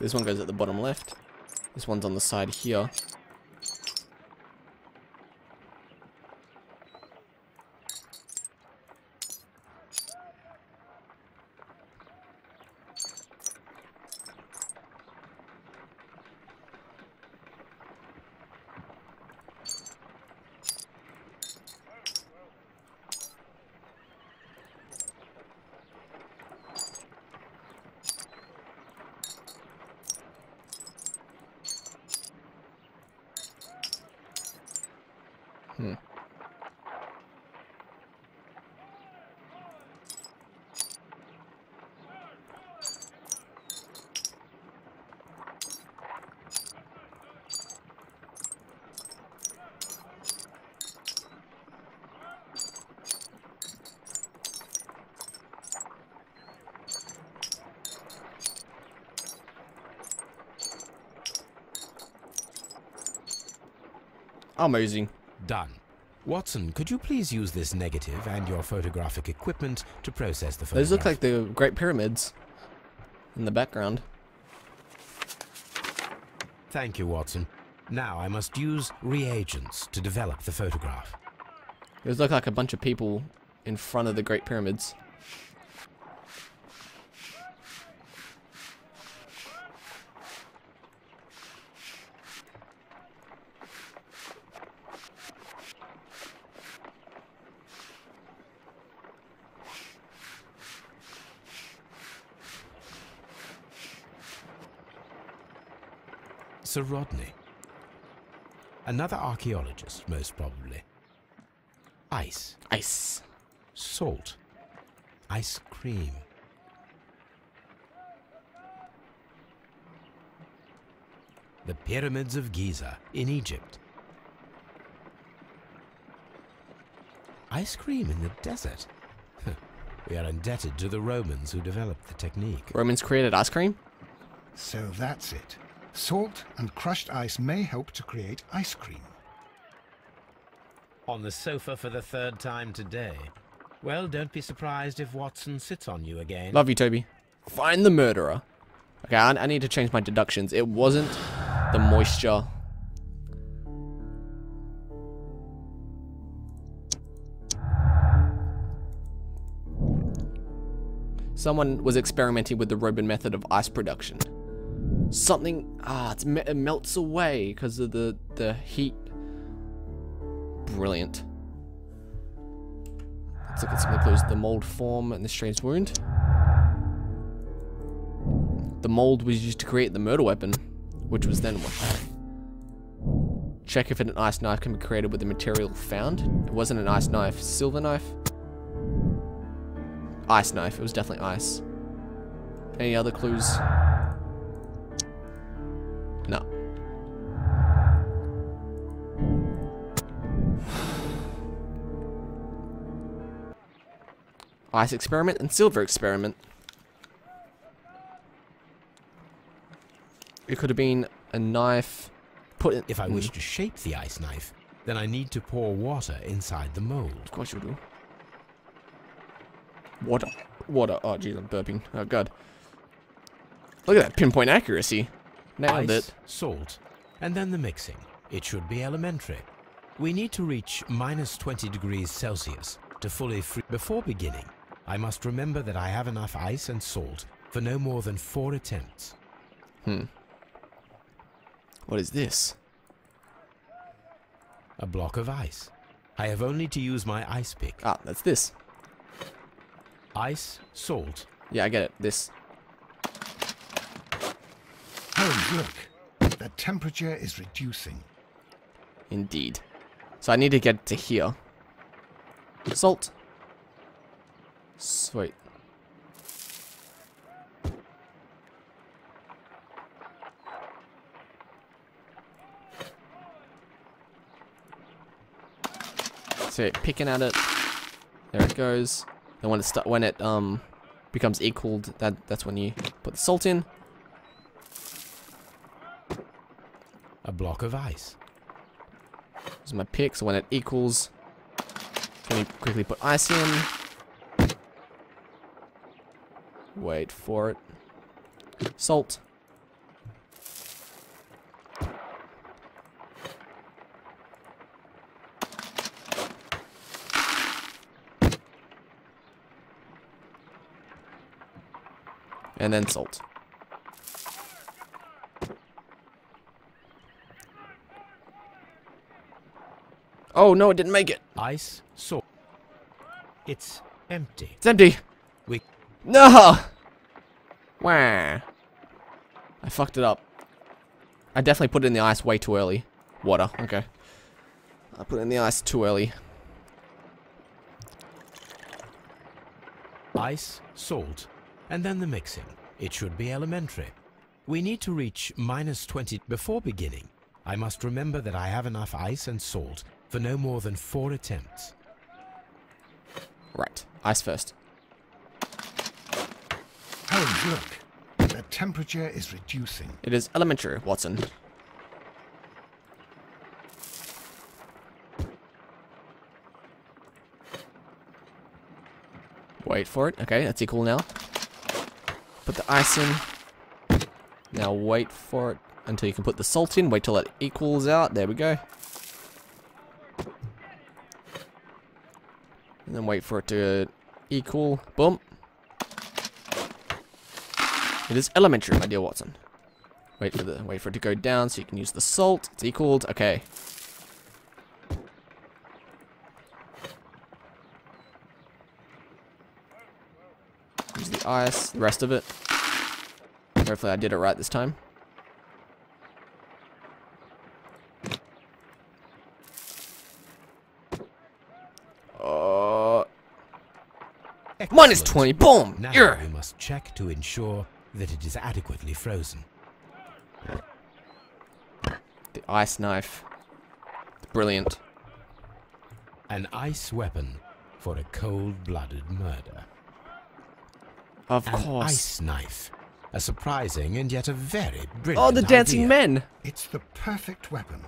This one goes at the bottom left. This one's on the side here. Amazing. Done. Watson, could you please use this negative and your photographic equipment to process the photograph? Those look like the Great Pyramids in the background. Thank you, Watson. Now I must use reagents to develop the photograph. Those look like a bunch of people in front of the Great Pyramids. Sir Rodney. Another archaeologist, most probably. Ice. Ice. Salt. Ice cream. The Pyramids of Giza in Egypt. Ice cream in the desert. We are indebted to the Romans who developed the technique. Romans created ice cream? So that's it. Salt and crushed ice may help to create ice cream. On the sofa for the third time today. Well, don't be surprised if Watson sits on you again. Love you, Toby. Find the murderer. Okay, I need to change my deductions. It wasn't the moisture. Someone was experimenting with the Roman method of ice production. Something, it melts away because of the heat. Brilliant. Let's look at some of the clues. The mold form and the strange wound. The mold was used to create the murder weapon, which was then what? Check if an ice knife can be created with the material found. It wasn't an ice knife. Silver knife? Ice knife. It was definitely ice. Any other clues? No. Ice experiment and silver experiment. It could have been a knife put in. If I wish to shape the ice knife, then I need to pour water inside the mold. Of course you do. Water. Water. Oh, jeez, I'm burping. Oh, God. Look at that pinpoint accuracy. Nailed Ice, it. salt, and then the mixing. It should be elementary. We need to reach -20 degrees Celsius to fully freeze. Before beginning, I must remember that I have enough ice and salt for no more than 4 attempts. What is this? A block of ice. I have only to use my ice pick. Ah, that's this. Ice, salt. Yeah, I get it. This. Oh, look. The temperature is reducing. Indeed. So I need to get to here. Salt. Sweet. So picking at it. There it goes. And when it becomes equaled, that's when you put the salt in. A block of ice. This is my pick, so when it equals, let me quickly put ice in. Wait for it. Salt. And then salt. Oh no, it didn't make it. Ice, salt. It's empty. It's empty. We... No! Wah. I fucked it up. I definitely put it in the ice way too early. Water, okay. I put it in the ice too early. Ice, salt, and then the mixing. It should be elementary. We need to reach -20 before beginning. I must remember that I have enough ice and salt for no more than 4 attempts. Right, ice first. Holmes, look. The temperature is reducing. It is elementary, Watson. Wait for it. Okay, that's equal now. Put the ice in. Now wait for it until you can put the salt in. Wait till it equals out. There we go. And then wait for it to equal. Boom. It is elementary, my dear Watson. Wait for it to go down so you can use the salt. It's equaled. Okay. Use the ice, the rest of it. Hopefully I did it right this time. -20, boom! Now Yeah. we must check to ensure that it is adequately frozen. The ice knife. Brilliant. An ice weapon for a cold-blooded murder. Of An course. ice knife. A surprising and yet a very brilliant Oh, the dancing idea. men! It's the perfect weapon.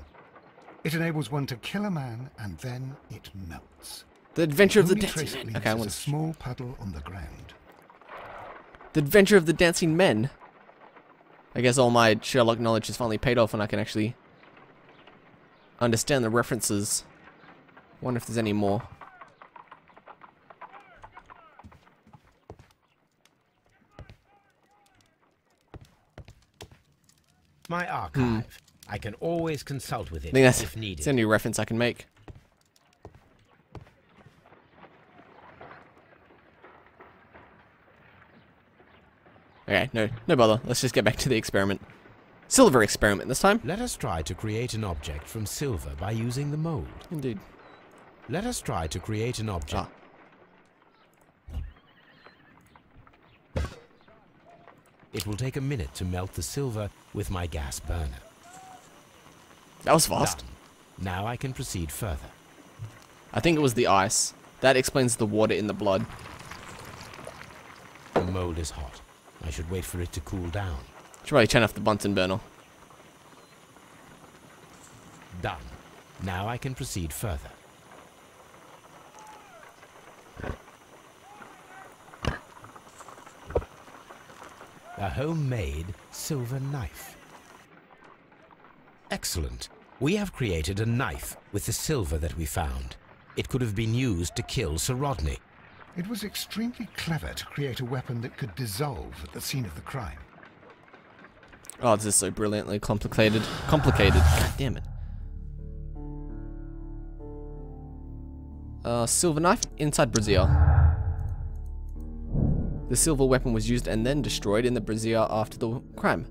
It enables one to kill a man and then it melts. The Adventure of the Only trace Dancing it Men. leaves Okay, I is want a small puddle on the ground. The Adventure of the Dancing Men. I guess all my Sherlock knowledge has finally paid off and I can actually understand the references. Wonder if there's any more. My archive. I can always consult with I it think if needed. that's the only reference I can make. Okay, no bother. Let's just get back to the experiment. Silver experiment this time. Let us try to create an object from silver by using the mold. Indeed. Let us try to create an object. It will take a minute to melt the silver with my gas burner. That was fast. Done. Now I can proceed further. I think it was the ice. That explains the water in the blood. The mold is hot. I should wait for it to cool down. Should probably turn off the Bunsen burner. Done. Now I can proceed further. A homemade silver knife. Excellent. We have created a knife with the silver that we found. It could have been used to kill Sir Rodney. It was extremely clever to create a weapon that could dissolve at the scene of the crime. Oh, this is so brilliantly complicated. God damn it. Silver knife inside brazier. The silver weapon was used and then destroyed in the brazier after the crime.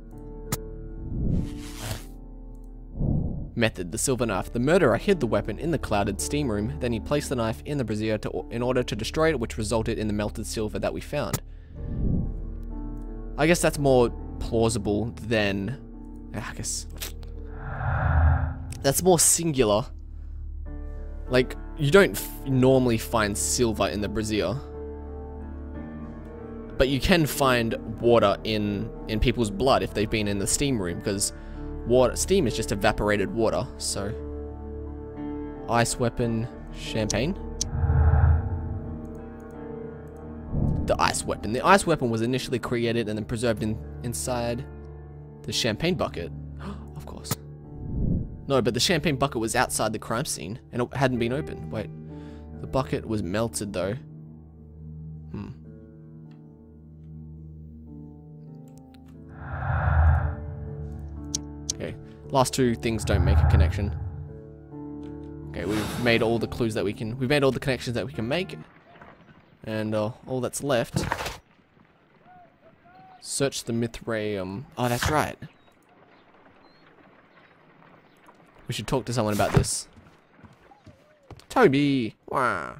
Method: the silver knife. The murderer hid the weapon in the clouded steam room, then he placed the knife in the brazier in order to destroy it, which resulted in the melted silver that we found. I guess that's more plausible than... I guess... That's more singular. Like, you don't normally find silver in the brazier. But you can find water in people's blood if they've been in the steam room, because steam is just evaporated water, so... Ice weapon, champagne. The ice weapon. The ice weapon was initially created and then preserved inside the champagne bucket. Of course. No, but the champagne bucket was outside the crime scene and it hadn't been opened. Wait. The bucket was melted though. Last two things don't make a connection. Okay, we've made all the clues that we can. We've made all the connections that we can make. And all that's left. Search the Mithraeum. Oh, that's right. We should talk to someone about this. Toby! Wah.